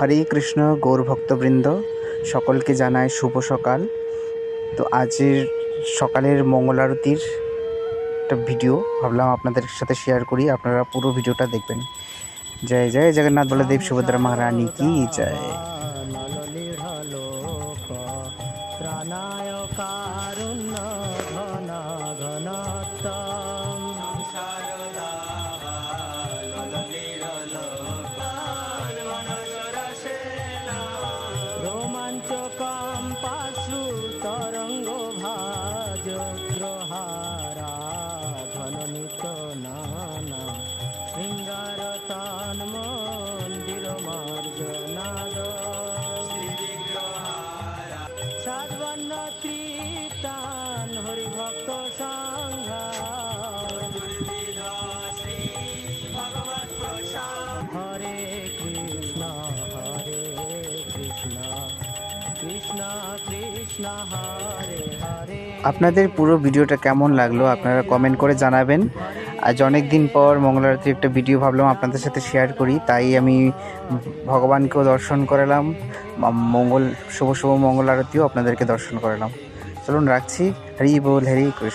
হরে কৃষ্ণ গৌর ভক্তবৃন্দ, সকলকে জানায় শুভ সকাল। তো আজের সকালের মঙ্গল আরতির একটা ভিডিও ভাবলাম আপনাদের সাথে শেয়ার করি, আপনারা পুরো ভিডিওটা দেখবেন। জয় জয় জগন্নাথ বলদেব সুভদ্রা মহারানী কি জয়। রোমাঞ্চকম পাশ্রু তরঙ্গ ভাজ প্রহারা ধননিত নানা শৃঙ্গার তান মন্দির মার্জনাদ সাধবন্ন ত্রিতান হরিভক্ত সংঘা হরে কৃষ্ণ কৃষ্ণ কৃষ্ণ হরে হরে। আপনাদের পুরো ভিডিওটা কেমন লাগলো আপনারা কমেন্ট করে জানাবেন। আজ অনেক দিন পর মঙ্গল আরতির একটা ভিডিও ভাবলাম আপনাদের সাথে শেয়ার করি, তাই আমি ভগবানকেও দর্শন করালাম, শুভ মঙ্গল আরতিও আপনাদেরকে দর্শন করালাম। চলুন রাখছি। হরি বল, হরি কৃষ্ণ।